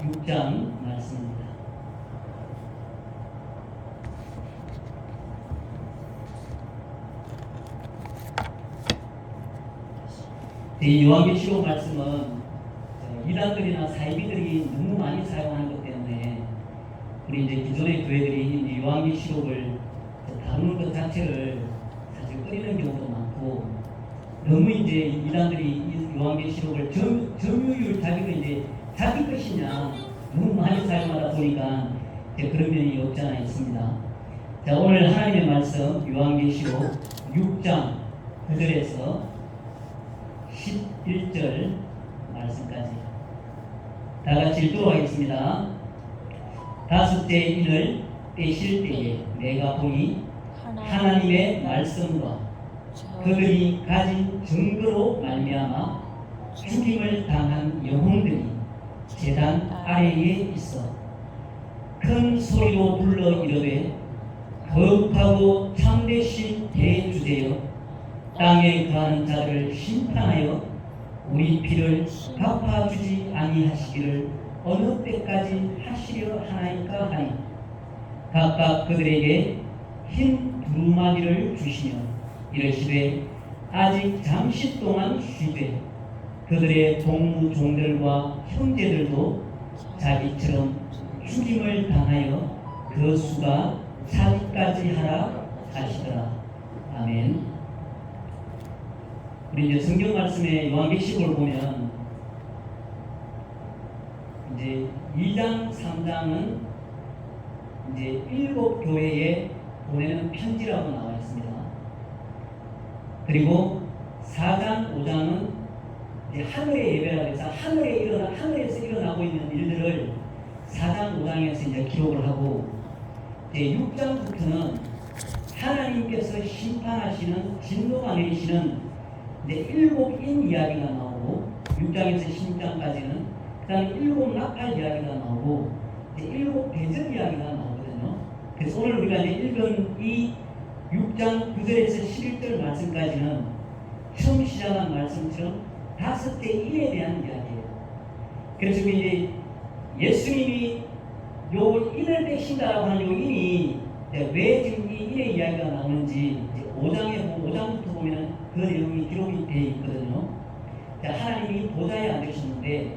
6장 말씀입니다. 이 요한계시록 말씀은 이단들이나 사이비들이 너무 많이 사용하는 것 때문에 우리 이제 기존의 교회들이 요한계시록을 다루는 것 자체를 사실 꺼리는 경우도 많고, 너무 이제 이단들이 요한계시록을 점유율 자기가 이제 자기 것이냐 너무 많이 사용하다 보니까 이제 그런 면이 없지 않아 있습니다. 자, 오늘 하나님의 말씀 요한계시록 6장 9절에서 11절 말씀까지 다 같이 읽도록 하겠습니다. 다섯째 인을 떼실 때에 내가 보니 하나님의 말씀과 그들이 가진 증거로 말미암아 죽임을 당한 영혼들이 제단 아래에 있어 큰 소리로 불러 이르되 거룩하고 참되신 대주제여 땅에 거하는 자를 심판하여 우리 피를 갚아주지 아니하시기를 어느 때까지 하시려 하나이까 하니 각각 그들에게 흰 두루마리를 주시며 이르시되 아직 잠시 동안 쉬되 그들의 동무종들과 형제들도 자기처럼 죽임을 당하여 그 수가 차기까지 하라 하시더라. 아멘. 우리 이제 성경 말씀에 요한계시록을 보면 이제 2장, 3장은 이제 7교회에 보내는 편지라고 나와 있습니다. 그리고 4장, 5장은 이제 하늘의 예배라고 해서 하늘에서 일어나고 있는 일들을 4장, 5장에서 이제 기록을 하고, 이제 6장부터는 하나님께서 심판하시는 진노가 내리시는 이제 7인 이야기가 나오고, 6장에서 16장까지는 그 다음에 7 나팔 이야기가 나오고 이제 7 대접 이야기가 나오거든요. 그래서 오늘 우리가 이제 읽은 이 6장 9절에서 11절 말씀까지는 처음 시작한 말씀처럼 5대 인에 대한 이야기예요. 그래서 이제 예수님이 요 인을 떼신다라고 하는 요 인이 왜 지금 이 인의 이야기가 나오는지 5장부터 보면 그 내용이 기록이 되어 있거든요. 하나님이 보좌에 앉으셨는데,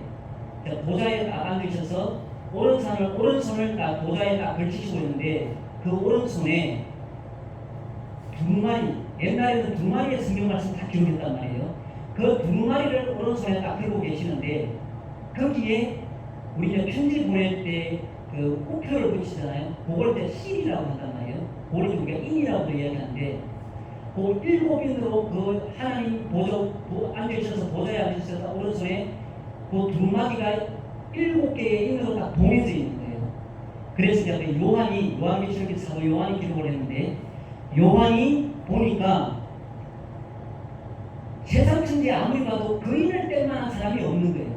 보좌에 앉으셔서 오른손을 딱 보좌에 딱 걸치시고 있는데, 그 오른손에 두루마리, 옛날에는 두루마리의 성경 말씀 다 기록했단 말이에요. 그 두루마리를 오른손에 딱 들고 계시는데, 거기에 우리가 편지 보낼 때 그 우표를 붙이잖아요. 그걸 때 실이라고 한단 말이에요. 그걸 우리가 인이라고 이야기하는데, 그 7인으로 그 하나님 앉으셔서 보좌에 앉으셔서 오른손에 그 두루마리가 7개의 인으로 딱 봉해져 있는 거예요. 그래서 요한계시록의 사도 요한이 기록을 했는데, 요한이 보니까 세상 천지에 아무리 봐도 그 인을 뗄 만한 사람이 없는 거예요.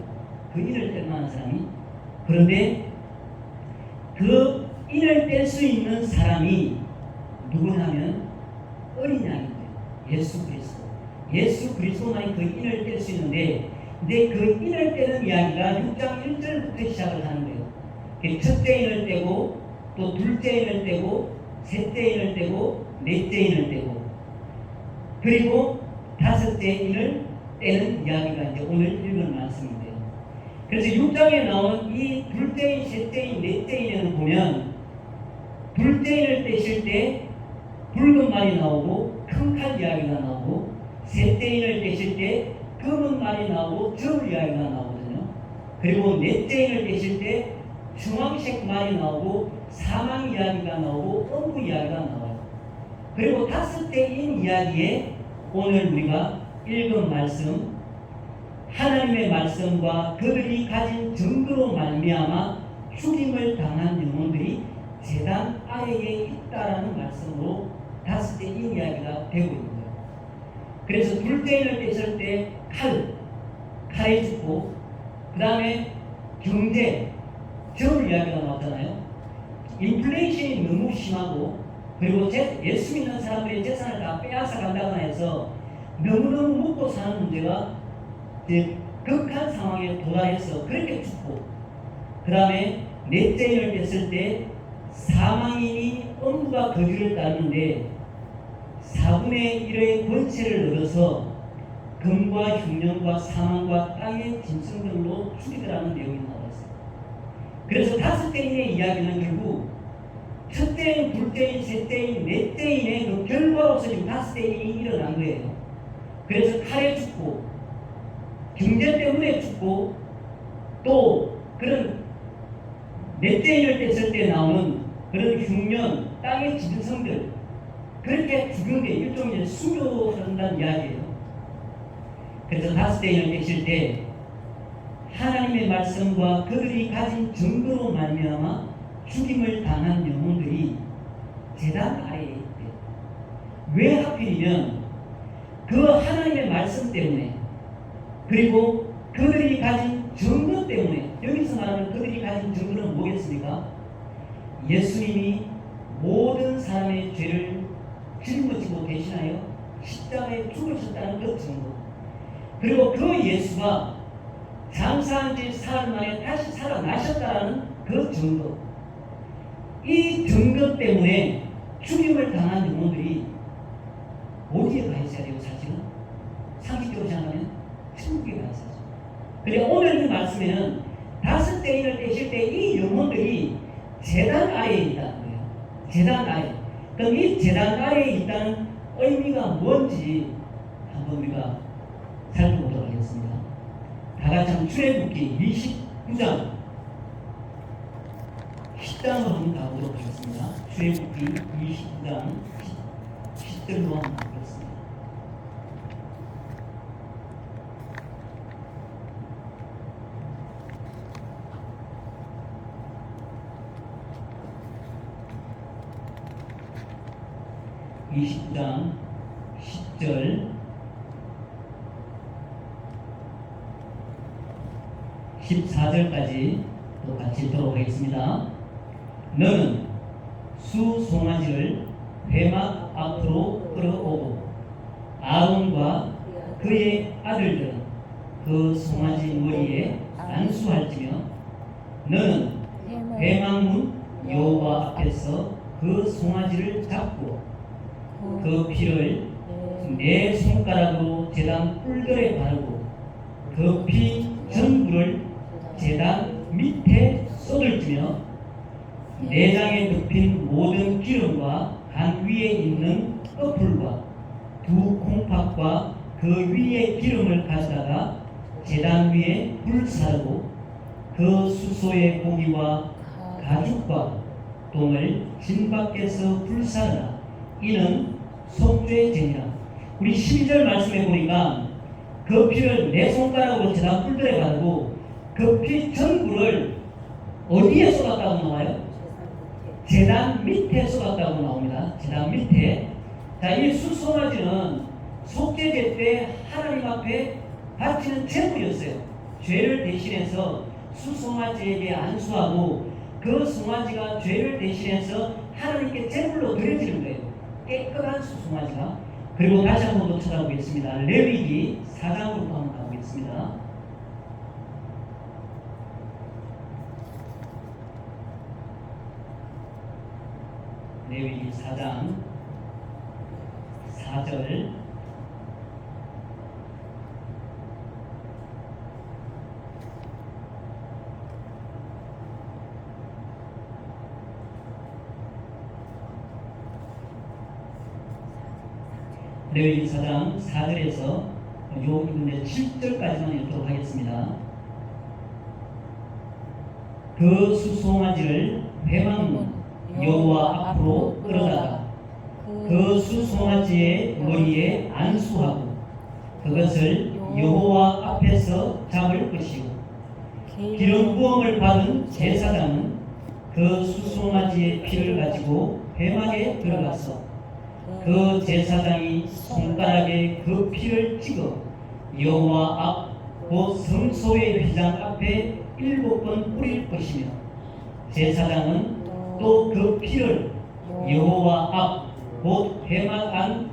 그 인을 뗄 만한 사람이. 그런데 그 인을 뗄 수 있는 사람이 누구냐면 어린 양인 거예요. 예수 그리스도만이 그 인을 뗄 수 있는데, 근데 그 인을 떼는 이야기가 6장 1절부터 시작을 하는 거예요. 첫째 인을 떼고, 또 둘째 인을 떼고, 셋째 인을 떼고, 넷째 인을 떼고, 그리고 다섯째 인을 떼는 이야기가 이제 오늘 읽은 말씀인데요. 그래서 6장에 나온 이 둘째 인, 셋째 인, 넷째 인을 보면, 둘째 인을 떼실 때 붉은 말이 나오고 큰 칼 이야기가 나오고, 셋째 인을 떼실 때 검은 말이 나오고 저울 이야기가 나오거든요. 그리고 넷째 인을 떼실 때 주황색 말이 나오고 사망 이야기가 나오고 엄부 이야기가 나와요. 그리고 다섯째 인 이야기에 오늘 우리가 읽은 말씀, 하나님의 말씀과 그들이 가진 증거로 말미암아 죽임을 당한 영혼들이 제단 아래에 있다라는 말씀으로 다섯째 인 이야기가 되고 있는 거예요. 그래서 둘째 인을 떼실 때 칼에 죽고, 그 다음에 경제, 저울 이야기가 나왔잖아요. 인플레이션이 너무 심하고, 그리고 예수 믿는 사람들의 재산을 다 빼앗아 간다거나 해서 너무너무 먹고 사는 문제가 극한 상황에 도달해서 그렇게 죽고, 그 다음에 넷째 인을 뗐을 때 사망인이 음부가 거주를 따르는데 4분의 1의 권세를 얻어서 금과 흉년과 사망과 땅의 짐승들로 죽이더라는 내용이 나왔어요. 그래서 다섯째 인의 이야기는 결국 첫째인, 둘째인, 셋째인, 넷째인의 그 결과로서 지금 다섯째 인이 일어난 거예요. 그래서 칼에 죽고 경제 때문에 죽고 또 그런 넷째 인을 뗐을 때 나오는 그런 흉년, 땅의 짐승들 그렇게 죽은 게 일종의 수교한다는 이야기예요. 그래서 다섯째 인을 떼실 때 하나님의 말씀과 그들이 가진 증거로 말미암아 죽임을 당한 영혼들이 제단 아래에 있대요. 왜 하필이면 그 하나님의 말씀 때문에 그리고 그들이 가진 증거 때문에 여기서 말하는 그들이 가진 증거는 뭐겠습니까? 예수님이 모든 사람의 죄를 짊어지고 대신하여 십자가에 죽으셨다는 그 증거 그리고 그 예수가 장사한 지 사흘 만에 다시 살아나셨다는 그 증거 이 증거 때문에 죽임을 당한 영혼들이 어디에 가 있어야 돼요? 사실은 상식적으로 생각하면 천국에 가 있어야죠. 그리고 오늘 그 말씀에는 다섯째 인을 떼실 때 이 영혼들이 제단 아래에 있다는 거예요. 제단 아래. 그럼 이 제단 아래에 있다는 의미가 뭔지 한번 우리가 살펴보도록 하겠습니다. 다 같이 한번 출애굽기 29장 10장으로 한번 가보도록 하겠습니다. 출애굽기 29장 10절로 한번 가보겠습니다. (29장) 10절 14절까지 또 같이 읽도록 하겠습니다. 너는 수 송아지를 회막 앞으로 끌어오고 아론과 그의 아들들은 그 송아지 머리에 안수할지며 너는 회막문 여호와 앞에서 그 송아지를 잡고 그 피를 내 손가락으로 제단 뿔들에 바르고 그 피 전부를 제단 밑에 쏟을지며 내장에 덮인 모든 기름과 간 위에 있는 꺼풀과 두 콩팥과 그 위에 기름을 가져다가 제단 위에 불사르고 그 수소의 고기와 가죽과 똥을 진 밖에서 불사르라. 이는 속죄 제니라. 우리 12절 말씀해 보니까 그 피를 내 손가락으로 제단 뿔들에 바르고 그 피 전부를 어디에 쏟았다고 나와요? 제단 밑에 쏟았다고 나옵니다. 제단 밑에. 자, 이 수송아지는 속죄제 때 하나님 앞에 바치는 제물이었어요. 죄를 대신해서 수송아지에게 안수하고 그 송아지가 죄를 대신해서 하나님께 제물로 드려지는 거예요. 깨끗한 수송아지가. 그리고 다시 한 번 더 찾아보겠습니다. 레위기 4장으로 한번 가보겠습니다. 레위기 4장 4절 레위기 4장 4절에서 여기 7절까지만 읽도록 하겠습니다. 그 수송아지를 회막문 여호와 앞으로 끌어다가 그 수송아지의 머리에 안수하고 그것을 여호와 앞에서 잡을 것이고 기름 부음을 받은 제사장은 그 수송아지의 피를 가지고 회막에 들어가서 그 제사장이 손가락에 그 피를 찍어 여호와 앞 곧 성소의 휘장 앞에 7번 뿌릴 것이며 제사장은 또 그 피를 여호와 앞 곧 회막 안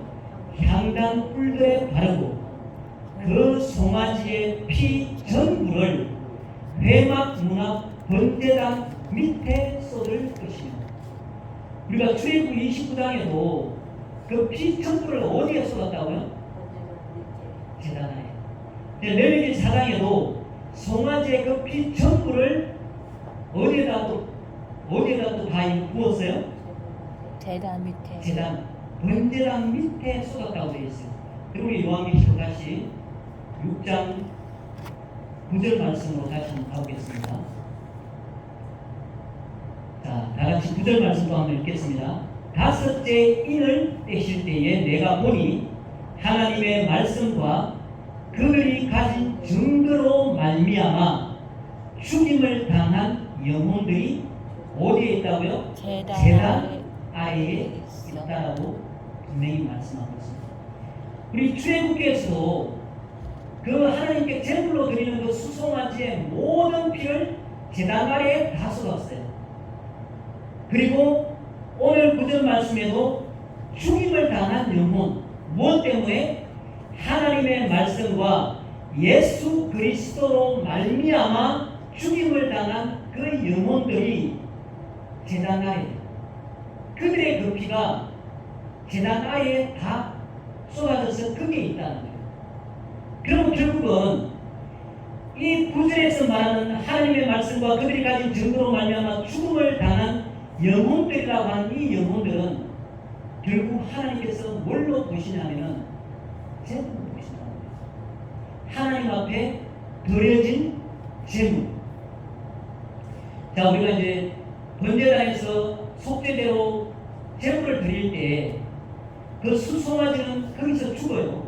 향단 뿔들에 바르고 그 송아지의 피 전부를 회막 문 앞 번제단 밑에 쏟을 것이며. 우리가 출애굽 29장에도 그 피 첨부를 어디에 쏟았다고요? 제단에. 레위기 4장에도 송아지의 그 피 첨부를 어디에다 또 다 부었어요? 제단 밑에. 제단, 번제단 밑에 쏟았다고 되어 있어요. 그리고 우리 요한계시록 다시 6장 9절 말씀으로 다시 한번 가보겠습니다. 자, 다같이 9절 말씀도 한번 읽겠습니다. 다섯째 인을 떼실 때에 내가 보니 하나님의 말씀과 그들이 가진 증거로 말미암아 죽임을 당한 영혼들이 어디에 있다고요? 제단 아래에 있다라고 분명히 말씀하고 있습니다. 우리 출애굽기에서도 그 하나님께 제물로 드리는 그 수송아지의 모든 피를 제단 아래에 다 쏟았어요. 그리고 오늘 9절 말씀에도 죽임을 당한 영혼, 무엇 때문에? 하나님의 말씀과 예수 그리스도로 말미암아 죽임을 당한 그 영혼들이 제단 아래, 그들의 그 피가 제단 아래에 다 쏟아져서 거기에 있다는 거예요. 그럼 결국은 이 9절에서 말하는 하나님의 말씀과 그들이 가진 증거로 말미암아 죽음을 당한 영혼들이라고 하는 이 영혼들은 결국 하나님께서 뭘로 보시냐면은 제물로 보신다는 거예요. 하나님 앞에 드려진 제물. 자, 우리가 이제 번제단에서 속죄대로 제물을 드릴 때 그 수송아지는 거기서 죽어요.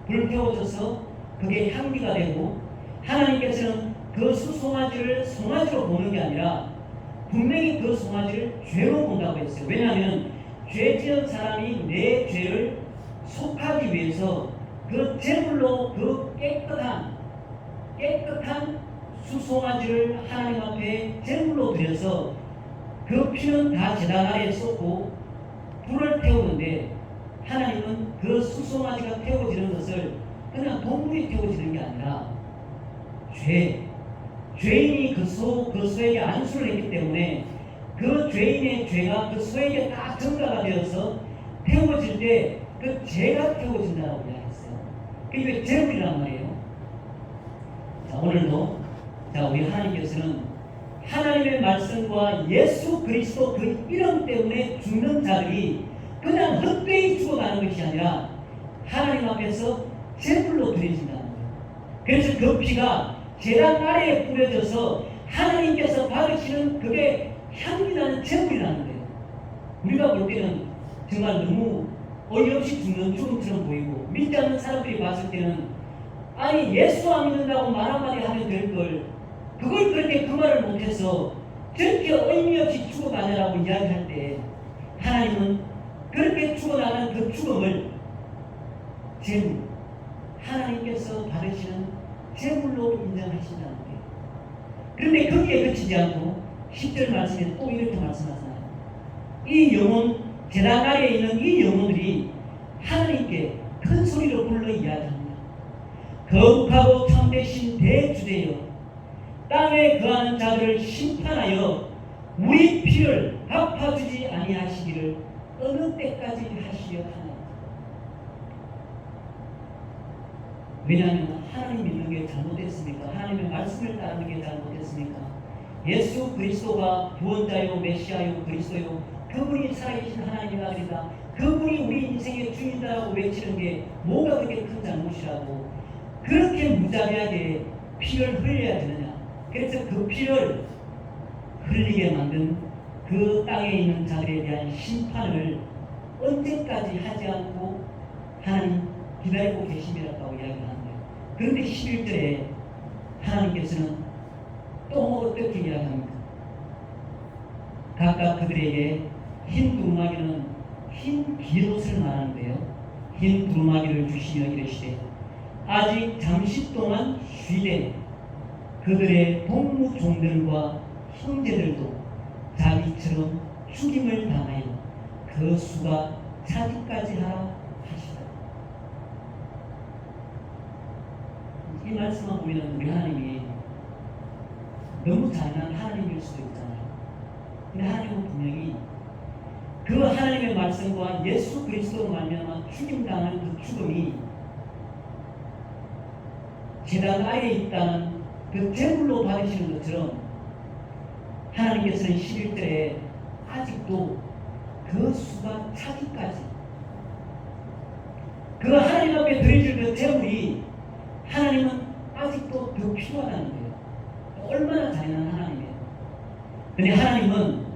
불태워져서 그게 향기가 되고, 하나님께서는 그 수송아지를 송아지로 보는 게 아니라 분명히 그 송아지를 죄로 본다고 했어요. 왜냐하면 죄 지은 사람이 내 죄를 속하기 위해서 그 제물로 그 깨끗한 수송아지를 하나님 앞에 제물로 드려서 그 피는 다 제단 아래에 쏟고 불을 태우는데, 하나님은 그 수송아지가 태워지는 것을 그냥 동물이 태워지는 게 아니라 죄인이 그 소에게 안수를 했기 때문에 그 죄인의 죄가 그 소에게 다 전가가 되어서 태워질 때 그 죄가 태워진다고 이야기했어요. 그게 제물이란 말이에요. 자, 오늘도 우리 하나님께서는 하나님의 말씀과 예수 그리스도 그 이름 때문에 죽는 자들이 그냥 헛되이 죽어가는 것이 아니라 하나님 앞에서 제물로 드려진다는 거예요. 그래서 그 피가 제단 아래에 뿌려져서 하나님께서 받으시는 그게 향기나는 제물이라는 거예요. 우리가 볼 때는 정말 너무 어이없이 죽는 죽음처럼 보이고, 믿지 않는 사람들이 봤을 때는 아니 예수 안 믿는다고 말 한마디 하면 될 걸 그걸 그렇게 그 말을 못해서 저렇게 의미 없이 죽어가냐라고 이야기할 때, 하나님은 그렇게 죽어나가는 그 죽음을 제물, 하나님께서 받으시는 제물로 인정하신다는 거예요. 그런데 거기에 그치지 않고 10절 말씀에 또 이렇게 말씀하잖아요. 이 영혼, 제단 아래에 있는 이 영혼들이 하나님께 큰 소리로 불러 이야기합니다. 거룩하고 참되신 대주제여, 땅에 거하는 자들을 심판하여 우리 피를 갚아주지 아니하시기를 어느 때까지 하시려 하나. 왜냐하면 하나님 믿는 게 잘못됐습니까? 하나님의 말씀을 따르는 게 잘못됐습니까? 예수 그리스도가 구원자요 메시아요 그리스도요, 그분이 살아계신 하나님의 아들이다, 그분이 우리 인생의 주인이라고 외치는 게 뭐가 그렇게 큰 잘못이라고 그렇게 무자비하게 피를 흘려야 되느냐. 그래서 그 피를 흘리게 만든 그 땅에 있는 자들에 대한 심판을 언제까지 하지 않고 하나님 기다리고 계심이라고 이야기하는 거예요. 그런데 11절에 하나님께서는 또 어떻게 이야기합니까? 각각 그들에게 흰 두루마기는 흰 깃옷을 말하는데요, 흰 두루마기를 주시며 이르시되 아직 잠시 동안 쉬되 그들의 동무 종들과 형제들도 자기처럼 죽임을 당하여 그 수가 차기까지 하라 하시다. 이 말씀만 보면 우리 하나님이 너무 잔인한 하나님일 수도 있잖아요. 근데 하나님은 분명히 그 하나님의 말씀과 예수 그리스도 말미암아 죽임당하는 그 죽음이 제단 아래에 있다는 그 제물로 받으시는 것처럼 하나님께서는 11절에 아직도 그 수가 차기까지 그 하나님 앞에 드려질 그 제물이 하나님은 아직도 더 필요하다는 거예요. 얼마나 잔인한 하나님이에요. 근데 하나님은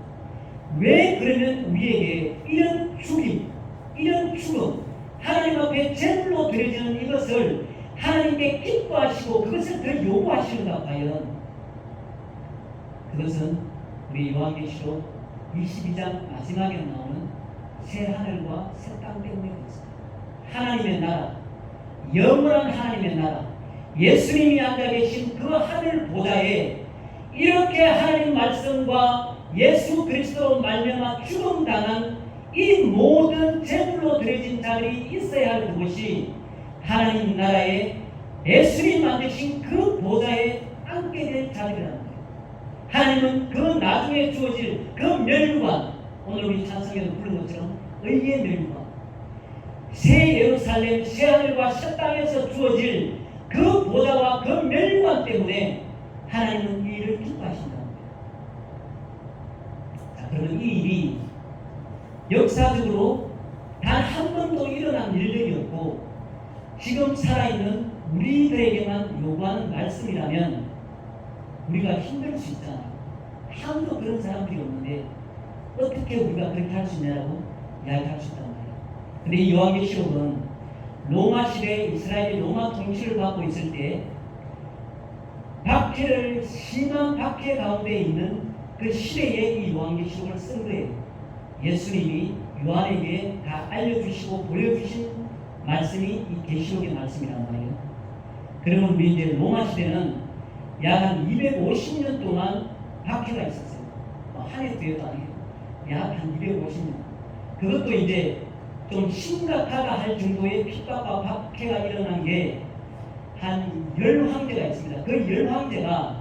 왜 그러면 우리에게 이런 죽임, 이런 죽음, 하나님 앞에 제물로 드려지는 이것을 하나님께 기뻐하시고 그것을 더 요구하시는가 과연? 그것은 우리 요한계시록 22장 마지막에 나오는 새 하늘과 새 땅 때문에 그렇습니다. 하나님의 나라, 영원한 하나님의 나라, 예수님이 앉아 계신 그 하늘 보좌에 이렇게 하나님 말씀과 예수 그리스도로 말미암아 죽음당한 이 모든 제물로 드려진 자들이 있어야 할 그것이 하나님 나라에 예수님 만드신 그 보좌에 앉게 될 자들이라는 거예요. 하나님은 그 나중에 주어질 그 멸류관, 오늘 우리 찬송에도 부른 것처럼 의의 멸류관, 새 예루살렘, 새 하늘과 새 땅에서 주어질 그 보좌와 그 멸류관 때문에 하나님은 이 일을 기뻐하신다는 거예요. 자, 그러면 이 일이 역사적으로 단 한 번도 일어난 일들이 없고 지금 살아있는 우리들에게만 요구하는 말씀이라면 우리가 힘들 수 있잖아요. 아무도 그런 사람들이 없는데 어떻게 우리가 그렇게 할 수 있냐라고 이야기할 수 있단 말이에요. 근데 이 요한계시록은 로마 시대 이스라엘이 로마 통치를 받고 있을 때 박해를 심한 박해 가운데 있는 그 시대에 이 요한계시록을 쓴 거예요. 예수님이 요한에게 다 알려주시고 보여주신 말씀이 이 계시록의 말씀이란 말이에요. 그러면 우리 이제 로마 시대는 약 한 250년 동안 박해가 있었어요. 한 해 두 해도 아니에요. 약 한 250년. 그것도 이제 좀 심각하다 할 정도의 핍박과 박해가 일어난 게 한 10황제가 있습니다. 그 10황제가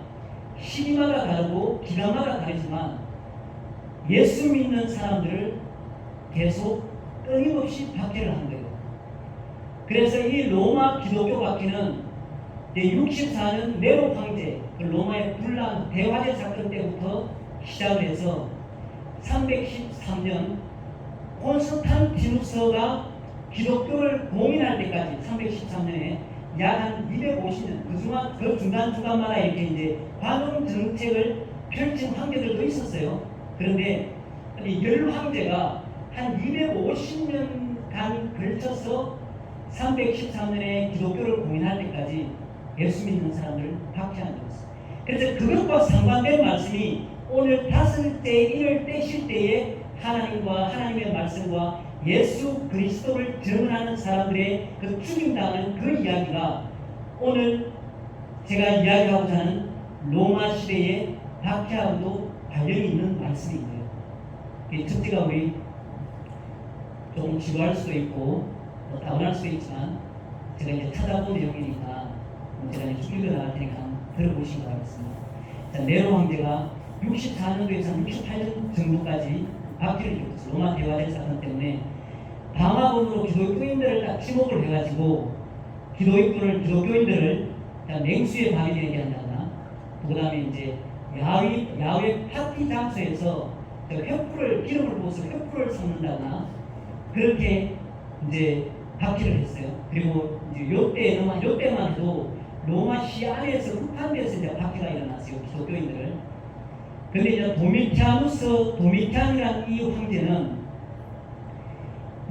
시기마다 다르고 기간마다 다르지만 예수 믿는 사람들을 계속 끊임없이 박해를 한 거예요. 그래서 이 로마 기독교 박해는 64년 네로 황제, 그 로마의 분란 대화제 사건 때부터 시작을 해서 313년 콘스탄티누스가 기독교를 공인할 때까지 313년에 약 한 250년 그 중간마다 이렇게 이제 관용 정책을 펼친 황제들도 있었어요. 그런데 이 열 황제가 한 250년간 걸쳐서 313년에 기독교를 공인할 때까지 예수 믿는 사람들을 박해한 것입니다. 그래서 그것과 상관된 말씀이 오늘 다스릴 때, 이를 떼실 때에 하나님과 하나님의 말씀과 예수 그리스도를 증언하는 사람들의 그 죽임당하는 그 이야기가 오늘 제가 이야기하고자 하는 로마 시대의 박해하고도 관련이 있는 말씀이고요. 이 특징가 우리 조금 지루할 수도 있고 다운할 수도 있지만 제가 이제 찾아본 내용이니까 제가 이제 읽어나갈 테니까 들어보시기 바라겠습니다. 자, 네로 황제가 64년도에서 68년 정도까지 박해를 줬어요. 로마 대화제 사건 때문에 방화범으로 기독교인들을 딱 지목을 해가지고 기독교인들을 냉수에 방해되게 한다거나, 그 다음에 이제 야외 파티 장소에서 기름을 부어서 횃불을 섞는다거나 그렇게 이제 박해를 했어요. 그리고 이제 요때만 해도 로마시 안에서 흡한 데서 이제 박해가 일어났어요. 기독교인들을. 근데 이제 도미티안이라는 이 황제는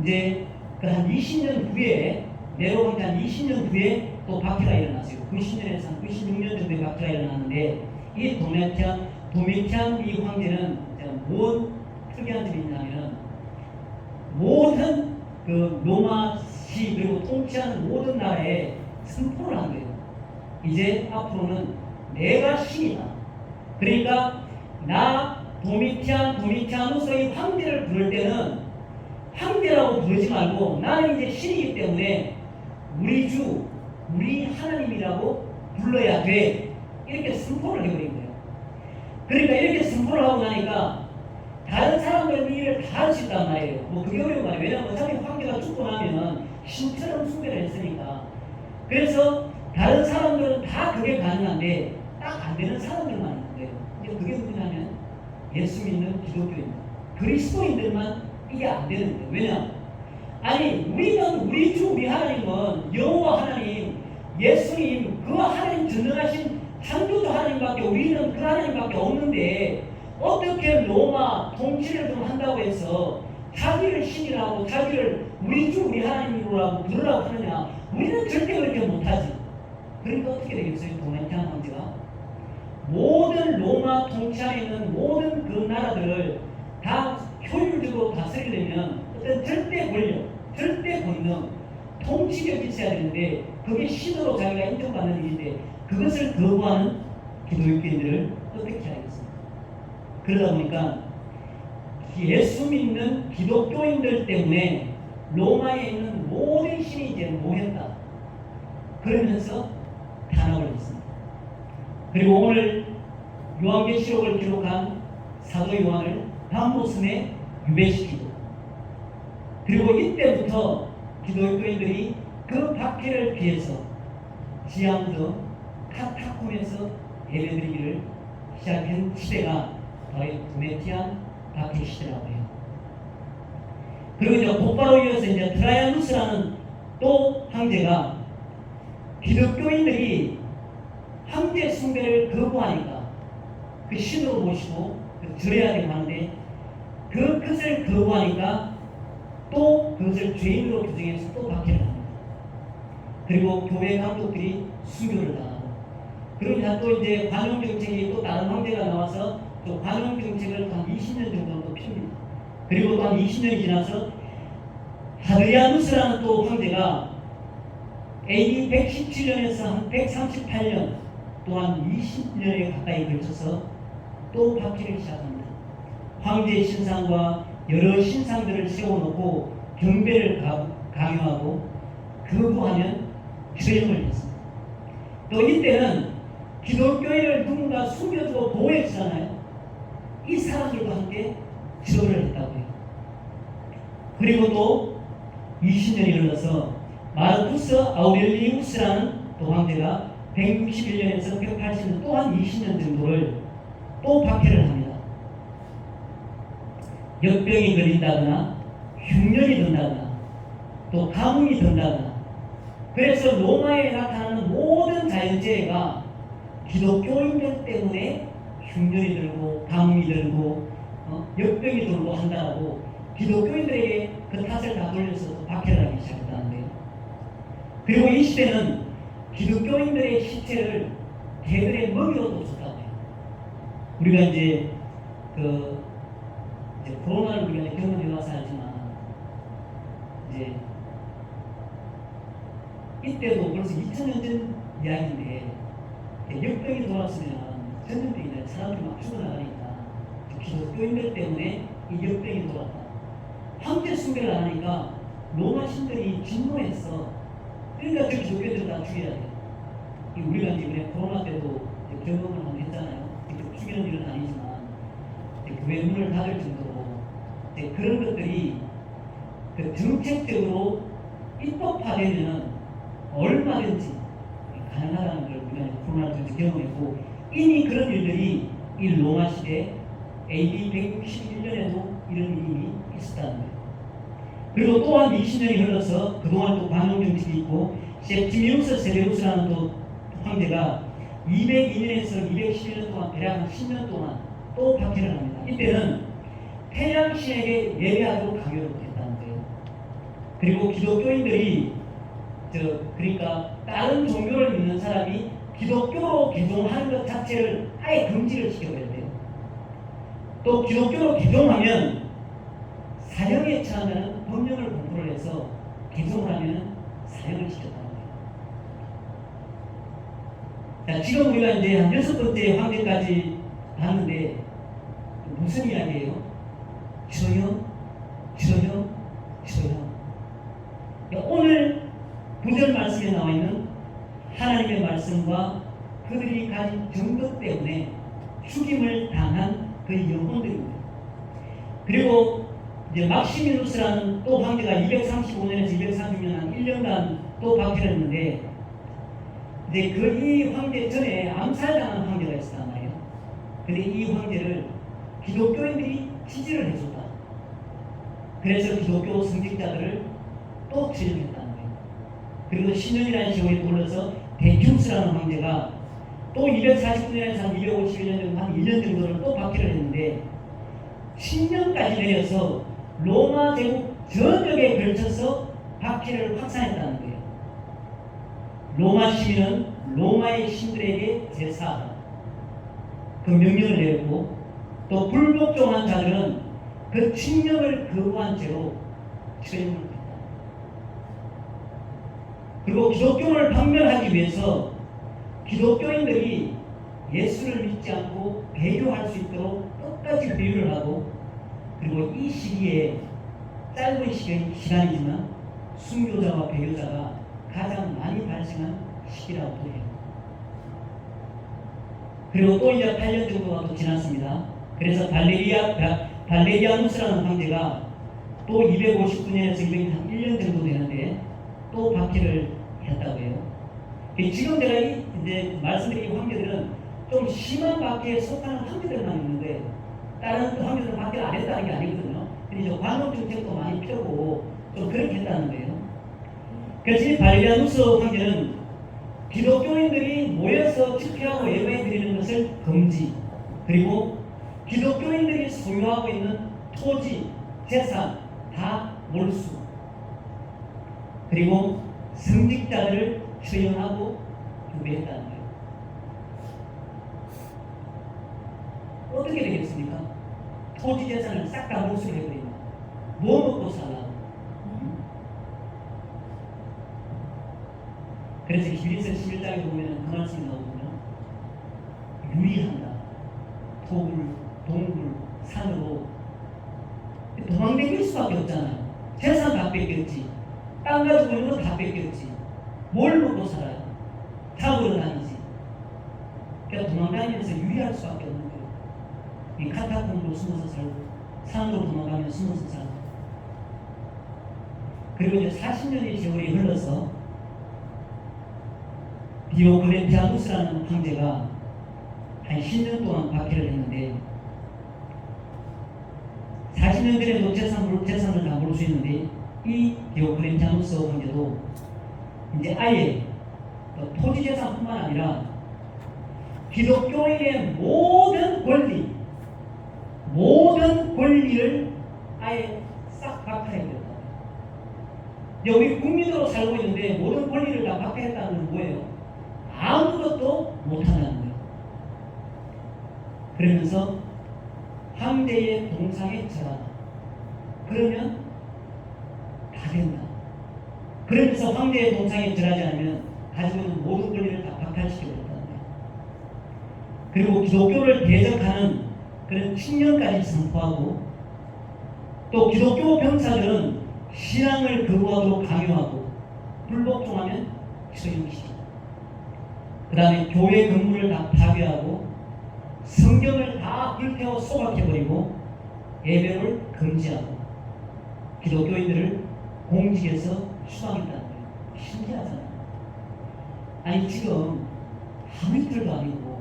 이제 그 한 20년 후에 네로 황제 한 20년 후에 또 박해가 일어났어요. 90년에서 한 96년 정도의 박해가 일어났는데 이 도미티안 이 황제는 뭔 특이한 점이 있냐면은 모든 그 로마시 그리고 통치하는 모든 나라에 선포를 한 거예요. 이제 앞으로는 내가 신이다. 그러니까 나 도미티아누스의 황제를 부를 때는 황제라고 부르지 말고 나는 이제 신이기 때문에 우리 주, 우리 하나님이라고 불러야 돼. 이렇게 선포를 해버린 거예요. 그러니까 이렇게 선포를 하고 나니까 다른 사람들은 이 일을 다 할 수 있단 말이에요. 뭐 그게 어려운 말이에요. 왜냐하면 어차피 황제가 죽고 나면 신처럼 숭배를 했으니까. 그래서 다른 사람들은 다 그게 가능한데 딱 안 되는 사람들만 있는 거예요. 이제 그게 누구냐면 예수 믿는 기독교인, 그리스도인들만 이게 안 되는 거예요. 왜냐? 아니 우리는 우리 주 우리 하나님은 여호와 하나님, 예수님 그 하나님 전능하신 창조주 하나님밖에 우리는 그 하나님밖에 없는데 어떻게 로마 통치를 좀 한다고 해서 자기를 신이라고 자기를 우리 주 우리 하나님이라고 부르라고 하느냐? 우리는 절대 그렇게 못하지. 그러니까 어떻게 되겠어요? 도메티안 황제가 모든 로마 통치 안에 있는 모든 그 나라들을 다 효율적으로 다스리려면 어떤 절대 권력, 절대 권능, 통치력이 있어야 되는데 그게 신으로 자기가 인정받는 일인데 그것을 거부하는 기독교인들을 어떻게 하겠습니까? 그러다 보니까 예수 믿는 기독교인들 때문에 로마에 있는 모든 신이 이제 모였다. 그러면서 탄압을 했습니다. 그리고 오늘 요한계시록을 기록한 사도 요한을 밤모섬에 유배시키고 그리고 이때부터 기독교인들이 그 박해를 피해서 지하부터 카타콤에서 예배드리기를 시작한 시대가 바로 도메티안 박해 시대라고 해요. 그리고 이제 곧바로 이어서 이제 트라이아누스라는 또 황제가 기독교인들이 황제 숭배를 거부하니까 그 신으로 모시고 절해야 되고 하는데 그 것을 거부하니까 또 그것을 죄인으로 규정해서 또 박해를 합니다. 그리고 교회 감독들이 순교를 당하고 그러자 또 이제 관용 정책이 또 다른 황제가 나와서 또 관용 정책을 한 20년 정도 또 핍니다. 그리고 또 한 20년이 지나서 하드리아누스라는 또 황제가 AD 117년에서 한 138년 또한 20년에 가까이 걸쳐서 또 박해를 시작합니다. 황제의 신상과 여러 신상들을 세워놓고 경배를 강요하고 거부하면 죄형을 했습니다. 또 이때는 기독교인을 누군가 숨겨주고 보호해주잖아요. 이 사람들과 함께 절을 했다고요. 그리고 또 20년이 흘러서 마르쿠스 아우렐리우스라는 또 황제가 161년에서 180년 또한 20년 정도를 또 박해를 합니다. 역병이 걸린다거나 흉년이 든다거나 또 가뭄이 든다거나 그래서 로마에 나타나는 모든 자연재해가 기독교인들 때문에 흉년이 들고 가뭄이 들고 역병이 들고 한다고 기독교인들에게 그 탓을 다 돌려서 박해를 하기 시작했다는데요. 그리고 이 시대는 기독교인들의 시체를 개들에 먹여도 줬다고 해요. 우리가 이제 코로나를 우리가 경험해 와서 알지만 이제 이때도 벌써 2000년 전 이야기인데 역병이 돌았으면 전염병이 사람들이 막 죽어나가니까 기독교인들 때문에 이 역병이 돌았다. 황제 숭배를 안 하니까 로마 신들이 진노했어. 그러니까 그 기독교인들을 다 죽여야 돼. 우리가 이제 이번에 코로나 때도 경험을 한번 했잖아요. 죽이는 일은 아니지만 교회 문을 닫을 정도로 그런 것들이 그 정책적으로 입법화되면 얼마든지 가능하다는 걸 우리가 코로나를 통해서 경험했고 이미 그런 일들이 이 로마 시대 AD 161년에도 이런 일이 있었다는 거예요. 그리고 또한 20년이 흘러서 그동안 또 관용 정책이 있고 septimius severus라는 또 황제가 202년에서 211년 동안 대략 한 10년 동안 또 박해를 합니다. 이때는 태양신에게 예배하도록 강요를 했다는 거예요. 그리고 기독교인들이 그러니까 다른 종교를 믿는 사람이 기독교로 개종하는 것 자체를 아예 금지를 시켜버려야 돼요. 또 기독교로 개종하면 사형에 처하면 법령을 공부를 해서 개종을 하면 사형을 시켰다는 거예요. 자, 지금 우리가 이제 한 6번째 황제까지 봤는데 무슨 이야기예요? 저형. 오늘 구절 말씀에 나와 있는 하나님의 말씀과 그들이 가진 정도 때문에 죽임을 당한 그 영혼들입니다. 그리고 이제 막시미누스라는 또 황제가 235년에서 236년 한 1년간 또 박해를 했는데 이제 그 이 황제 전에 암살당한 황제가 있었단 말이에요. 근데 이 황제를 기독교인들이 지지를 해줬다. 그래서 기독교 성직자들을 또 처형했다는 거예요. 그리고 신년이라는 시골에 돌려서 데큐스라는 황제가 또 249년에서 한 251년 정도 한 1년 정도를 또 박해를 했는데 10년까지 내려서 로마 제국 전역에 걸쳐서 박해를 확산했다는 거예요. 로마 시민은 로마의 신들에게 제사하라. 그 명령을 내렸고 또 불복종한 자들은 그 칙령을 거부한 채로 처형을 했다. 그리고 기독교를 박멸하기 위해서 기독교인들이 예수를 믿지 않고 배교할 수 있도록 끝까지 배교를 하고 그리고 이 시기에 짧은 시간이지만 순교자와 배교자가 가장 많이 발생한 시기라고 해요. 그리고 또 이제 8년 정도가 또 지났습니다. 그래서 발레리아누스라는 황제가 또 259년에서 201년 정도 되는데 또 박해를 했다고 해요. 지금 제가 이제 말씀드린 황제들은 좀 심한 박해에 속하는 황제들만 있는데 다른 황제들은 박해를 안 했다는 게 아니거든요. 근데 이제 관용 정책도 많이 펴고 좀 그렇게 했다는 거예요. 그래서 이 발레리아누스 황제는 기독교인들이 모여서 집회하고 예배 드리는 것을 금지, 그리고 기독교인들이 소유하고 있는 토지, 재산 다 몰수, 그리고 성직자들을 처형하고 구비했다는 거예요. 어떻게 되겠습니까? 토지 재산을 싹 다 몰수를 해버리면 뭐 먹고 살라고? 그래서 히브리서 11장에 보면 그 말씀이 나오거든요. 유의한다. 토굴, 동굴, 산으로 도망다닐 수밖에 없잖아요. 재산 다 뺏겼지. 땅 가지고 있는 건 다 뺏겼지. 뭘 먹고 살아요? 잡으러 다니지. 그러니까 도망다니면서 유의할 수밖에 없는 거예요. 이 카타콤으로 숨어서 살고 산으로 도망가면 숨어서 살고. 그리고 이제 40년의 세월이 흘러서 디오클레티아누스라는 황제가 한 10년 동안 박해를 했는데 40년 전에도 재산을 다 볼 수 있는데 이 디오클레티아누스 황제도 이제 아예 토지 재산뿐만 아니라 기독교인의 모든 권리를 아예 싹 박탈해버렸다. 우리 국민으로 살고 있는데 모든 권리를 다 박탈했다는 건 뭐예요? 아무것도 못하는 거예요. 그러면서 황제의 동상에 절하라. 그러면 다 된다. 그러면서 황제의 동상에 절하지 않으면 가지고 있는 모든 권리를 다 박탈시켜버렸다는 거예요. 그리고 기독교를 대적하는 그런 칙령까지 선포하고 또 기독교 병사들은 신앙을 거부하도록 강요하고 불복종하면 처형시키고 그 다음에 교회 건물을 다 파괴하고 성경을 다 불태워 소각해버리고 예배를 금지하고 기독교인들을 공직에서 추방했다는 거예요. 신기하잖아요. 아니 지금 하루 이틀도 아니고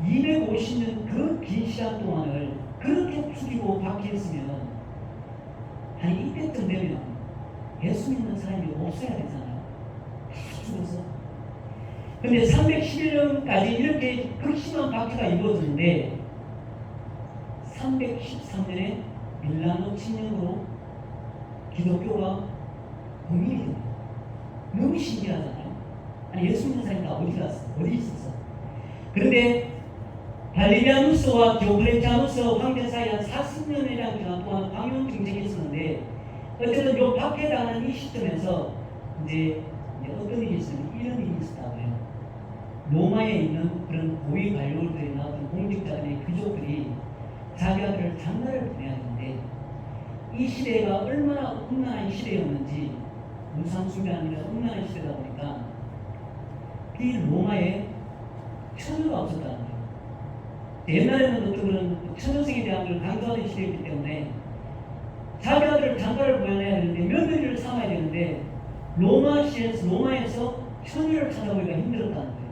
250년 그 긴 시간 동안을 그렇게 죽이고 박해했으면 아니 이때쯤 되면 예수 믿는 사람이 없어야 되잖아요. 다 죽어서. 근데 311년까지 이렇게 극심한 박해가 이루어졌는데 313년에 밀라노 칙령으로 기독교가 공인이 됩니다. 너무 신기하잖아요. 아니 예수 믿는 사람이 다 어디 갔어? 어디 있었어? 그런데 발레리아누스와 디오클레티아누스 황제 사이 한 40년이라는 기간 동안 광용 정책이 있었는데 어쨌든 요 박해당하는 이 시점에서 이제 어떤 일이 있으면 이런 일이 있었다고 해요. 로마에 있는 그런 고위 관료들이나 어떤 공직자들의 귀족들이 자기 아들을 장가를 보내야 하는데 이 시대가 얼마나 험난한 시대였는지 무상숭배하는 험난한 시대다 보니까 이 로마에 처녀가 없었다는 거예요. 옛날에는 어쩌면 천연성에 대한 걸 강조하는 시대이기 때문에 자기 아들을 장가를 보내야 되는데 며느리를 삼아야 되는데 로마에서 처녀를 찾아보기가 힘들었다는 거예요.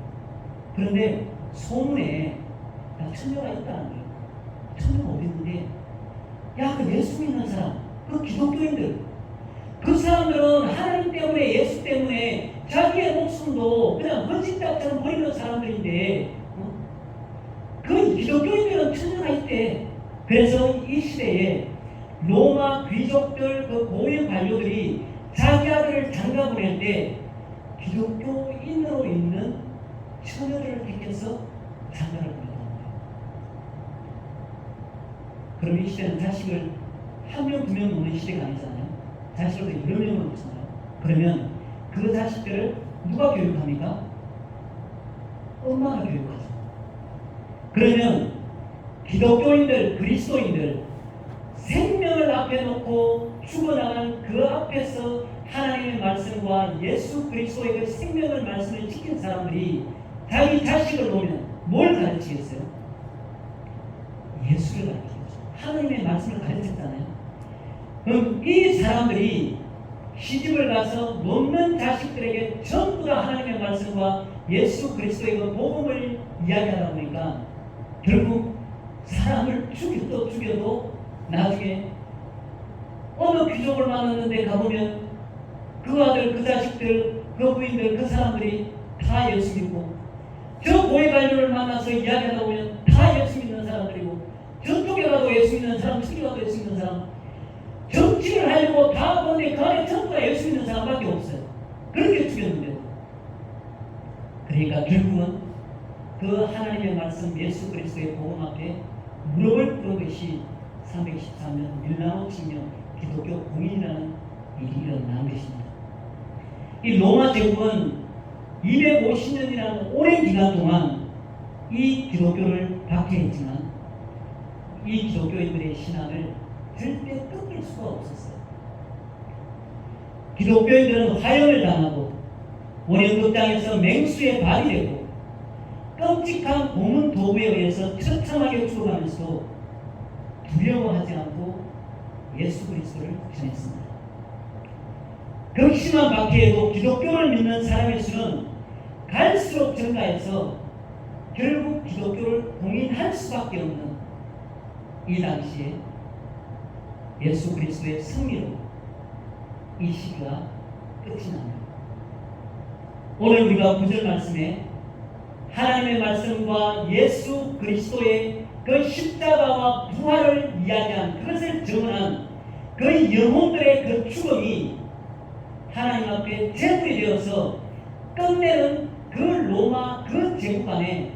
그런데 소문에 처녀가 있다는 거예요. 처녀가 어디 있는데 그 예수 믿는 사람, 그 기독교인들, 그 사람들은 하나님 때문에 예수 때문에 자기의 목숨도 그냥 헌신짝처럼 버리는 사람들인데 그 기독교인들은 처녀가 있대. 그래서 이 시대에 로마 귀족들 그 고위 관료들이 자기 아들을 장가 보낼 때 기독교인으로 있는 처녀를 택해서 장가를 보냈다는 거예요. 그럼 이 시대는 자식을 한 명, 두 명 놓는 시대가 아니잖아요. 자식을 여러 명을 놓잖아요. 그러면 그 자식들을 누가 교육합니까? 엄마가 교육하죠. 그러면 기독교인들, 그리스도인들 생명을 앞에 놓고 죽어나가는 그 앞에서 하나님의 말씀과 예수 그리스도의 그 생명을 말씀을 지킨 사람들이 자기 자식을 놓으면 뭘 가르치겠어요? 예수를 가르치겠죠. 하나님의 말씀을 가르쳤잖아요. 그럼 이 사람들이 시집을 가서 놓는 자식들에게 전부 다 하나님의 말씀과 예수 그리스도의 그 복음을 이야기하다 보니까 결국 사람을 죽여도 나중에 어느 귀족을 만났는데 가보면 그 아들, 그 자식들, 그 부인들, 그 사람들이 다 예수 믿고 저 고위 관료를 만나서 이야기하다 보면 다 예수 믿는 사람들이고 저쪽에 가도 예수 믿는 사람, 저쪽에 가도 예수 믿는 사람 정치를 하려고 다 보는데 그 안에 전부 다 예수 믿는 사람밖에 없어요. 그렇게 죽였는데도. 그러니까 결국은 그 하나님의 말씀 예수 그리스도의 복음 앞에 무릎을 꿇은 것이 314년 밀라노 칙령 기독교 공인이라는 일이 일어난 것입니다. 이 로마 제국은 250년이라는 오랜 기간 동안 이 기독교를 박해했지만 이 기독교인들의 신앙을 절대 꺾일 수가 없었어요. 기독교인들은 화형을 당하고 원형극장에서 맹수의 발이 되고 끔찍한 고문 도구에 의해서 처참하게 죽어가면서도 두려워하지 않고 예수 그리스도를 전했습니다. 극심한 박해에도 기독교를 믿는 사람의 수는 갈수록 증가해서 결국 기독교를 공인할 수밖에 없는 이 당시에 예수 그리스도의 승리로 이 시기가 끝이 납니다. 오늘 우리가 9절 말씀에 하나님의 말씀과 예수 그리스도의 그 십자가와 부활을 이야기한 그것을 증언한 그 영혼들의 그 죽음이 하나님 앞에 제물이 되어서 끝내는 그 로마 그 제국 안에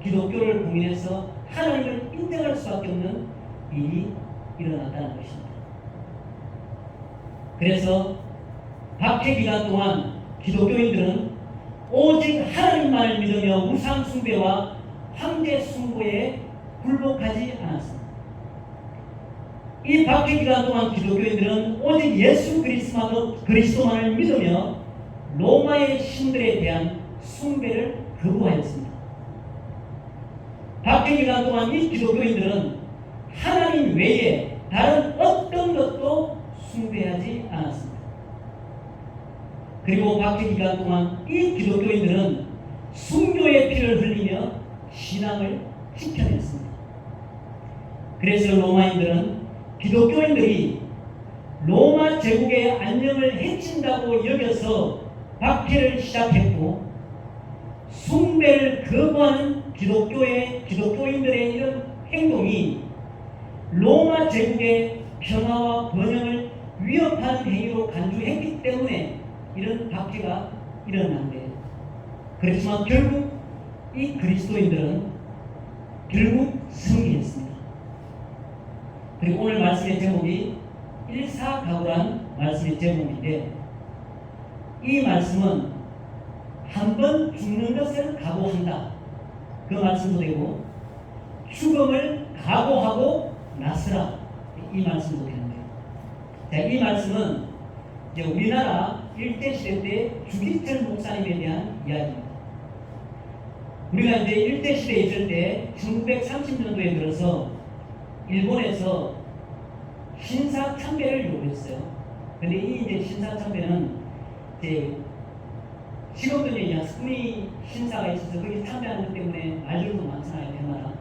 기독교를 공인해서 하나님을 인정할 수밖에 없는 일이 일어났다는 것입니다. 그래서 박해 기간 동안 기독교인들은 오직 하나님만을 믿으며 우상 숭배와 황제 숭배에 굴복하지 않았습니다. 이 박해 기간 동안 기독교인들은 오직 예수 그리스도만을 믿으며 로마의 신들에 대한 숭배를 거부하였습니다. 박해 기간 동안 이 기독교인들은 하나님 외에 다른 어떤 것도 숭배하지 않았습니다. 그리고 박해 기간 동안 이 기독교인들은 순교의 피를 흘리며 신앙을 지켜냈습니다. 그래서 로마인들은 기독교인들이 로마 제국의 안녕을 해친다고 여겨서 박해를 시작했고 숭배를 거부하는 기독교인들의 이런 행동이 로마 제국의 평화와 번영을 위협하는 행위로 간주했기 때문에 이런 박해가 일어난데 그렇지만 결국 이 그리스도인들은 결국 승리했습니다. 그리고 오늘 말씀의 제목이 일사각오란 말씀의 제목인데 이 말씀은 한 번 죽는 것을 각오한다 그 말씀도 되고 죽음을 각오하고 나서라 이 말씀도 되는 거예요. 자, 이 말씀은 이제 우리나라 일제시대 때 주기철 목사님에 대한 이야기입니다. 우리가 이제 일제시대에 있을 때 1930년도에 들어서 일본에서 신사참배를 요구했어요. 근데 이 이제 신사참배는 이제 지금도 이제 야스쿠니 신사가 있어서 거기 참배하는 것 때문에 말들도 많잖아요, 해마다.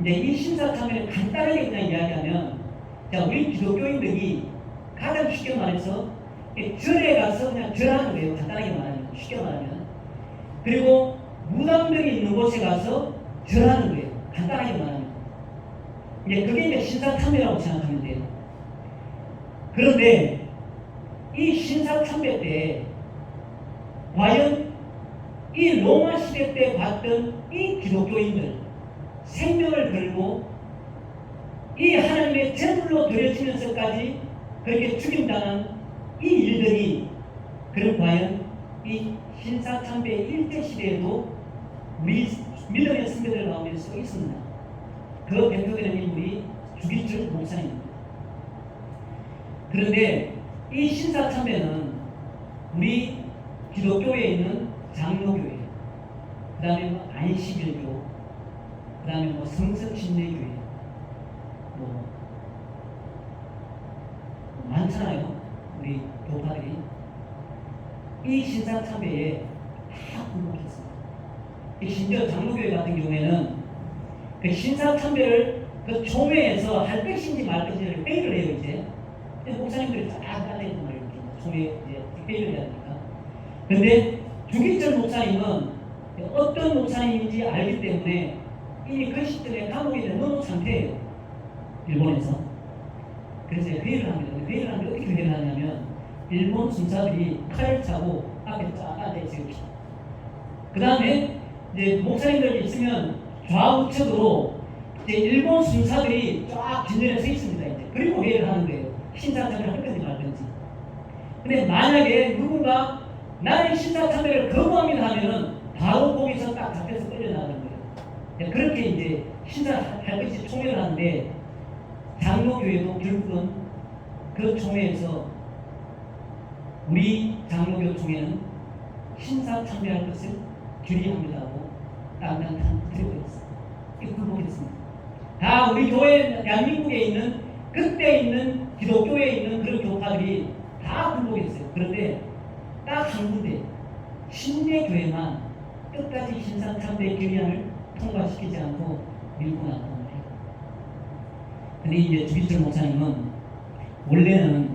이제 이 신사참배를 간단하게 그냥 이야기하면, 자, 우리 기독교인들이 가장 쉽게 말해서 절에 가서 그냥 절하는 거예요. 간단하게 말하면, 쉽게 말하면. 그리고 무당들이 있는 곳에 가서 절하는 거예요. 간단하게 말하면. 이제 그게 이제 신사참배라고 생각하면 돼요. 그런데 이 신사참배 때 과연 이 로마 시대 때 봤던 이 기독교인들 생명을 걸고 이 하나님의 제물로 드려지면서까지 그렇게 죽임당한 이 일들이 그럼 과연 이 신사참배 일제 시대에도 우리 믿음의 선배들 가운데 서 있습니다. 그 대표되는 인물이 주기철 목사입니다. 그런데 이 신사참배는 우리 기독교에 있는 장로교회, 그 다음에 뭐 안식일교, 그 다음에 뭐 성서침례교회, 뭐 많잖아요. 우리 교파들이 이 신사참배에 다 굴복했습니다. 심지어 장로교회 같은 경우에는 그 신사참배를 그 총회에서 할 것인지 말 것인지를 회의를 해요. 이제 목사님들이 다 따내는 거예요. 총회 이제 회의를 해야 되니까. 근데 주기철 목사님은 어떤 목사님인지 알기 때문에 이미 그 시점에 감옥에 넣어놓은 상태예요. 일본에서. 그래서 회의를 합니다. 회의를 하는데 어떻게 회의를 하냐면 일본 순사들이 칼을 차고 앞에 쫙 앉아있어요. 그 다음에 이제 목사님들이 있으면 좌우측으로 이제 일본 순사들이 쫙 뒷면에 서 있습니다. 이제. 그리고 회의를 하는 거예요. 신사참배를 할 건지 말 건지. 근데 만약에 누군가 나는 신사참배를 거부합니다 하면은 바로 거기서 딱 잡혀서 끌려나가는 거예요. 그렇게 이제 신사할 것이 총회를 하는데 장로교회도 결국은 그 총회에서 우리 장로교 총회는 신사참배할 것을 결의합니다고 땅땅땅 들여버렸습니다. 이거 굴복했습니다. 다 우리 교회 대한민국에 있는 그때 있는 기독교에 있는 그런 교파들이 다 굴복했어요. 그런데 딱 한 군데 신대교회만 끝까지 신사참배 결의안을 통과시키지 않고 밀고 나간 겁니다. 근데 이제 주기철 목사님은 원래는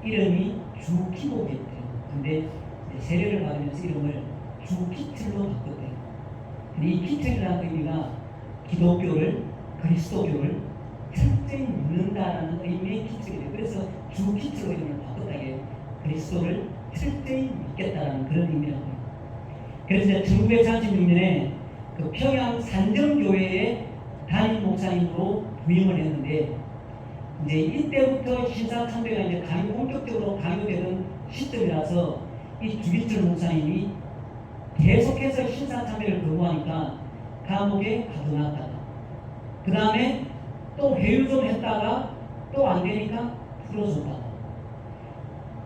이름이 주기복이었대요. 근데 세례를 받으면서 이름을 주기철로 바꿨대요. 근데 이 기철이라는 의미가 기독교를, 그리스도교를 철저히 믿는다라는 의미의 기철이에요. 그래서 주기철로 이름을 바꿨다고 해요. 그리스도를 철저히 믿겠다라는 그런 의미라고 해요. 그래서 1936년에 그 평양 산정교회의 담임 목사님으로 부임을 했는데 이제 이때부터 신사참배가 이제 본격적으로 강요되는 시점이라서 이 주기철 목사님이 계속해서 신사참배를 거부하니까 감옥에 가둬놨다가 그 다음에 또 회유 좀 했다가 또 안 되니까 풀어줬다가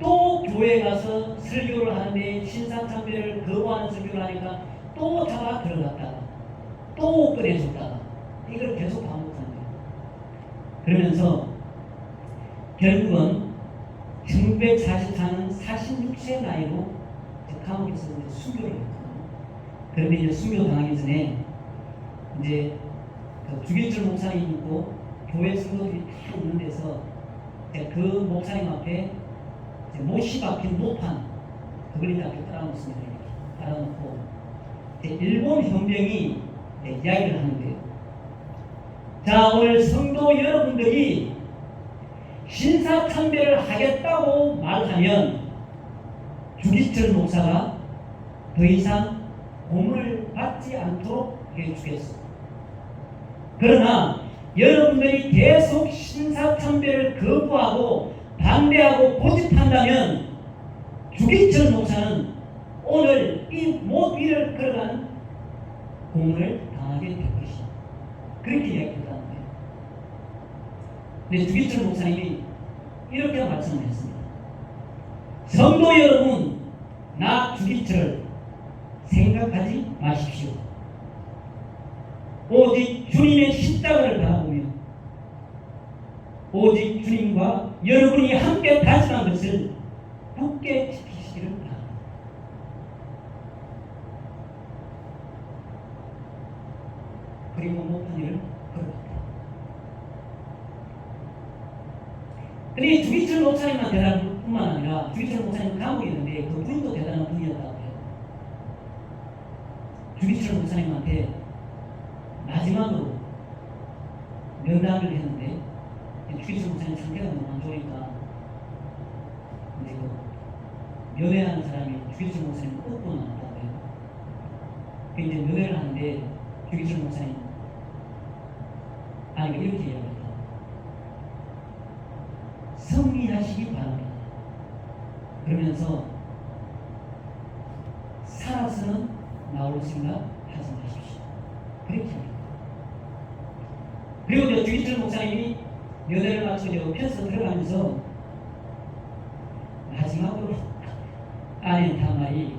또 교회 가서 설교를 하는데 신사참배를 거부하는 설교를 하니까 또 잡아 들어갔다가 또 꺼내줬다가 이걸 계속 반복하는 거예요. 그러면서 결국은 1944년 46세 나이로 감옥에서 순교를 했거든요. 그런데 이제 순교 당하기 전에 이제 그 주기철 목사님 있고 교회 성도들이 다 있는 데서 그 목사님 앞에 못이 박힌 모판 그걸 이렇게 깔아놓습니다. 깔아놓고 일본 헌병이 이야기를 하는데요. 자, 오늘 성도 여러분들이 신사참배를 하겠다고 말하면 주기철 목사가 더 이상 고문을 받지 않도록 해주겠습니다. 그러나 여러분들이 계속 신사참배를 거부하고 반대하고 고집한다면 주기철 목사는 오늘 이 못 위를 걸어가는 고문을 당하게 될 것이다. 그렇게 이야기했다는 거예요. 근데 주기철 목사님이 이렇게 말씀을 했습니다. 성도 여러분, 나 주기철 생각하지 마십시오. 오직 주님의 십자가를 바라보며 오직 주님과 여러분이 함께 다짐한 것을 굳게 지키시기를 바랍니다. 그리고 못한 일을 걸어갑니다. 근데 주기철 목사님만 대단한 뿐만 아니라 주기철 목사님 감옥에 있는데 그 부인도 대단한 분이었다고 해요. 주기철 목사님한테 마지막으로 면담을 했는데 주기철 목사님 상태가 너무 안 좋으니까 이제 그 면회하는 사람이 주기철 목사님 꽂고 나왔다고 해요. 그 이제 면회를 하는데 주기철 목사님 이렇게 이야기했다. 성리하시기 바랍니다. 그러면서 살아서는 나올 생각 하지 마십시오. 그렇게 합니다. 그리고 주기철 목사님이 면회를 마치고 편서 들어가면서 마지막으로 아내한테 한 말이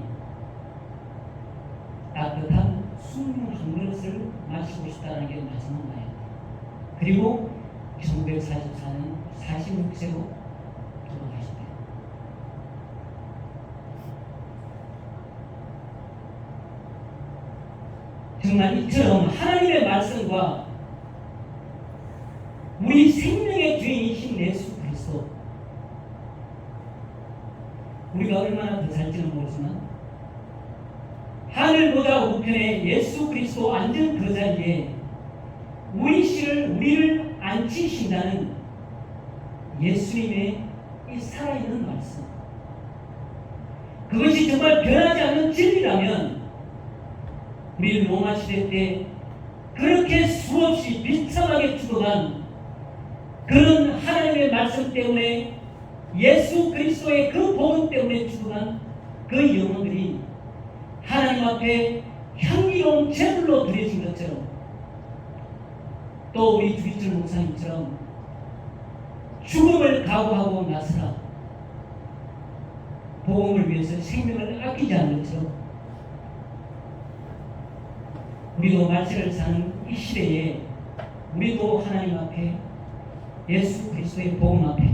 따뜻한 술 한 그릇을 마시고 싶다는 게 마지막 말이었다. 그리고 1944년 46세로 돌아가셨대요. 정말 이처럼 하나님의 말씀과 우리 생명의 주인이신 예수 그리스도, 우리가 얼마나 더 살지는 모르지만 하늘 보다 우편에 예수 그리스도 앉은 그 자리에 우리를 앉히신다는 예수님의 이 살아있는 말씀, 그것이 정말 변하지 않는 진리라면 우리 로마 시대 때 그렇게 수없이 비참하게 죽어간 그런 하나님의 말씀 때문에, 예수 그리스도의 그 복음 때문에 죽어간 그 영혼들이 하나님 앞에 향기로운 제물로 드려진 것처럼, 또 우리 주기철 목사님처럼 죽음을 각오하고 나서라 복음을 위해서 생명을 아끼지 않는 것처럼, 우리도 말세를 사는 이 시대에 우리도 하나님 앞에, 예수 그리스도의 복음 앞에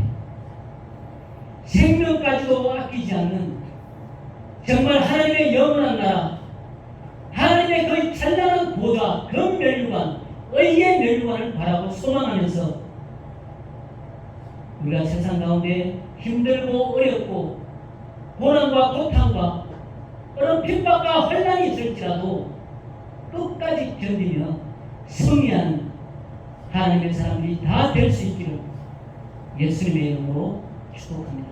생명까지도 아끼지 않는 정말 하나님의 영원한 나라, 하나님의 그 찬란한 보좌, 그 멸류관, 의의 멸류관을 바라고 소망하면서 우리가 세상 가운데 힘들고 어렵고 고난과 고통과 그런 핍박과 환난이 있을지라도 끝까지 견디며 승리하는 하나님의 사람들이 다 될 수 있기를 예수님의 이름으로 축복합니다.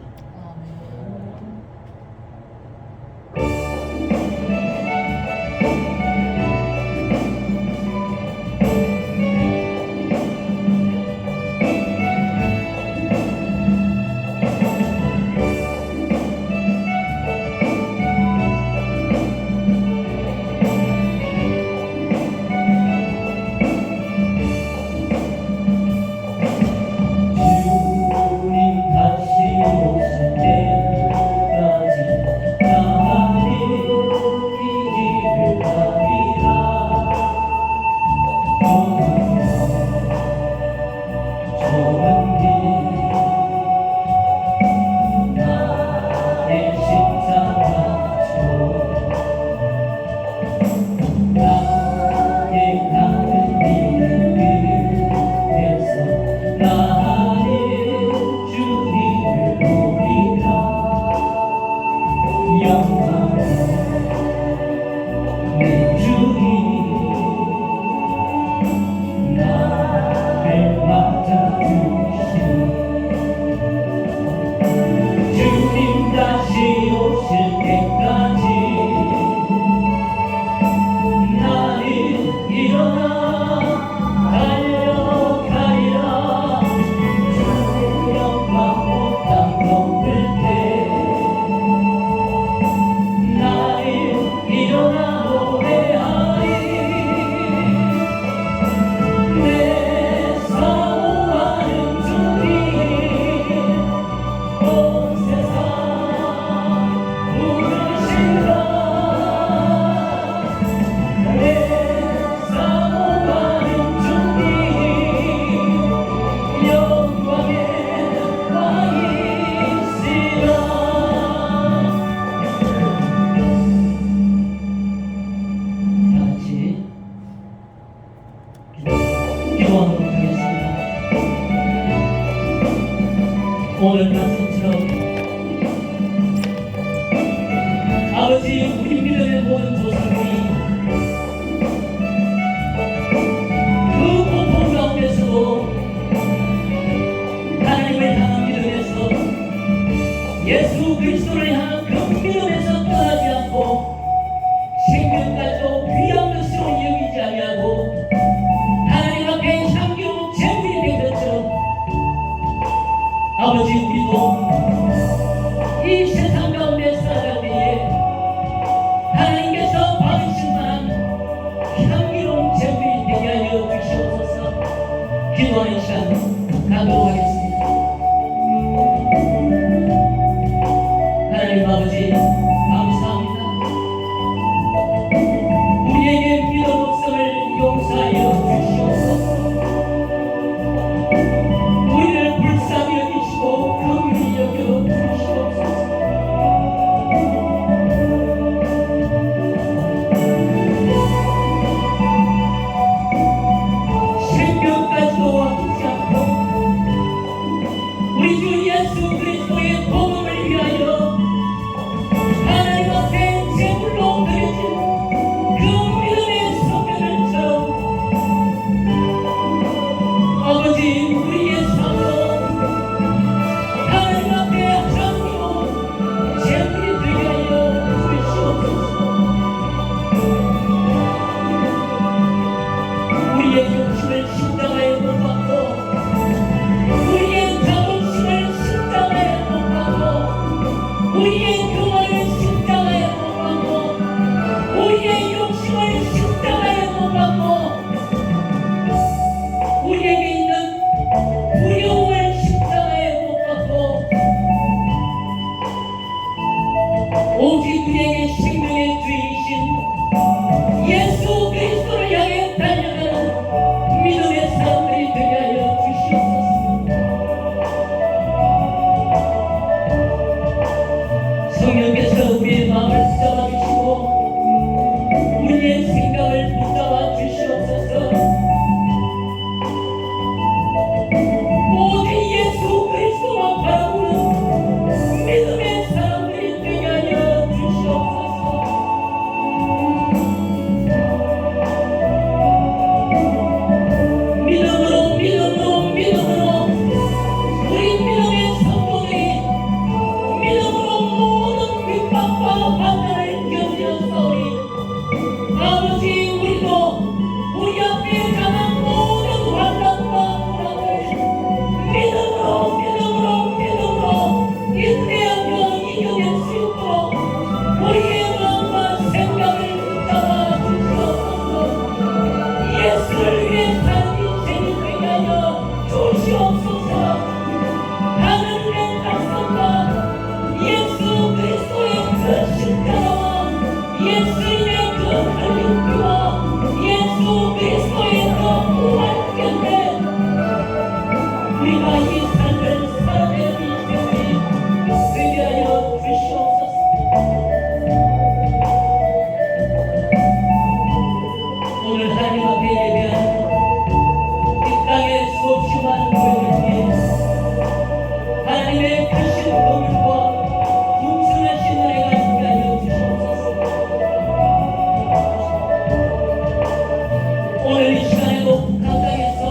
오늘 말씀처럼 아버지 우리 믿음의 모든 조상들이 그 고통 가운데서도 하나님을 향한 믿음에서 예수 그리스도를 향한 그 믿음에서 떠나지 않고 생명까지도 귀한 것으로 여기지 아니하고 하나님 앞에 향기로운 제물이 된 것처럼 아버지 우리도 이 세상 가운데 살아갈 때에 하나님께서 받으실 만한 향기로운 제물이 되게 하여 주시옵소서. 기도하는 시간 가도록 하겠습니다. 하나님 아버지 감사합니다. 우리에게 믿음 없음을 용서하여 주시옵소서. 우리를 불쌍히 여기시고 긍휼히 여겨 주시옵소서. 생명까지도 아끼지 않고 우리 주 예수 그리스도의 복음을 위하여 하나님 앞에 제물로 드려진 그 믿음의 성전을처럼 아버지 우리의 삶으로 하나님 앞에 향기로운 제물이 되게 하여 주시옵소서. 우리의 욕심을 십자가에 못 박고 우리의 자존심을 십자가에 못 박고 우리의 교만을 십자가에 못 박고 우리의 욕심을 십자가에 못 박고 우리에게 있는 두려움을 십자가에 못 박고 오직 우리에게 생명의 주이신 예수 그리스도를 향해 달려가는 믿음의 사람들이 되게 하여 주시옵소서. 성령께서 우리의 마음을 붙잡아 주시고 우리의 생각을 붙잡아 주시옵소서. 오직 예수 그리스도만 바라보는 믿음의 사람들이 되게 하여 주시옵소서. 믿음으로 우리 믿음의 성도들이 믿음으로 모든 핍박과 환난을 견디었사오니 아버지 우리도 우리 앞에 가는 모든 환난과 고난을 믿음으로 인내하며 이겨낼 수 있도록 우리의 마음과 생각을 붙잡아 주시옵소서. 예수를 위해 사는 인생이 되게 하여 주시옵소서. 하늘의 약속과 예수 그리스도의 그 십자가와 예수님의 그 할례와 예수 그리스도의 그 부활 때문에 우리가 이 삶을 살아내는 인생이 되게 하여 주시옵소서. 오늘 하나님 앞에 예배하는 이 땅의 수없이 많은 교회를 위해 하나님의 크신 긍휼과 풍성하신 은혜가 있게 하여 주시옵소서. 오늘 이 시간에도 각 땅에서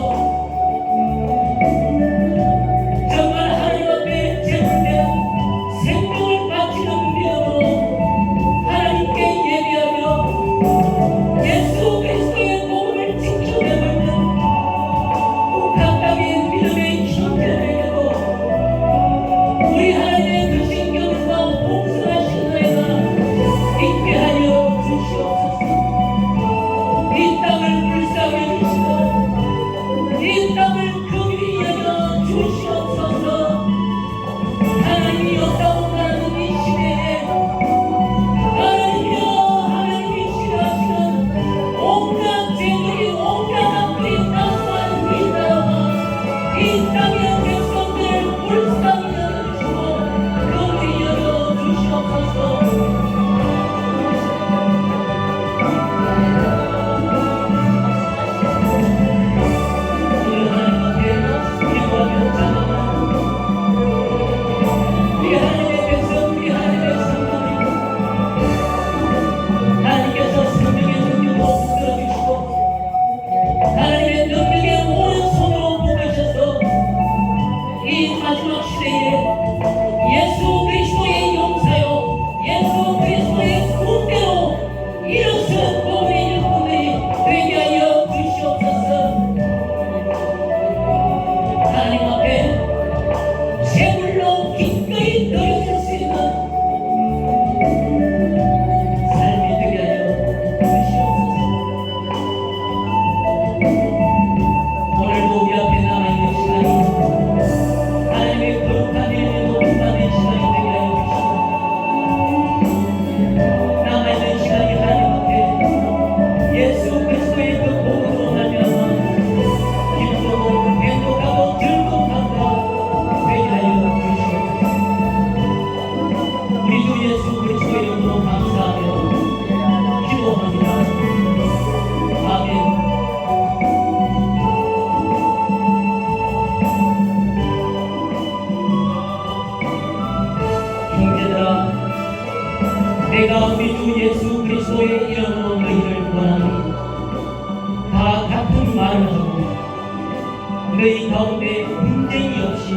가운데 분쟁이 없이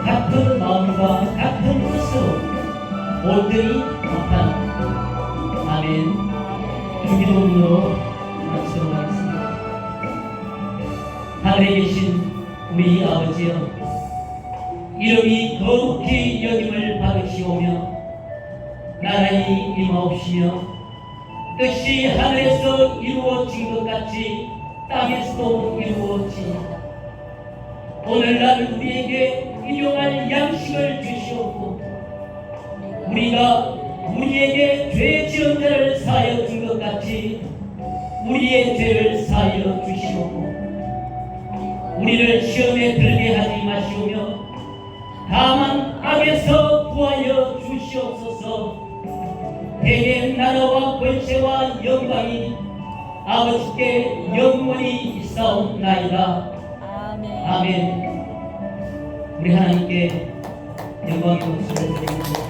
같은 마음과 같은 뜻으로 온전히 합한 아멘. 주기도문으로 말씀하겠습니다. 하늘에 계신 우리 아버지여, 이름이 거룩히 여김을 받으시오며 나라의 임하옵시며 뜻이 하늘에서 이루어진 것 같이 땅에서도 이루어지이다. 오늘날 우리에게 일용할 양식을 주시옵고 우리가 우리에게 죄 지은 자를 사하여 준 것 같이 우리의 죄를 사하여 주시옵고 우리를 시험에 들게 하지 마시오며 다만 악에서 구하여 주시옵소서. 대개 나라와 권세와 영광이 아버지께 영원히 있사옵나이다. 아멘. 아멘. 우리 하나님께 영광의 목소리를 드립니다.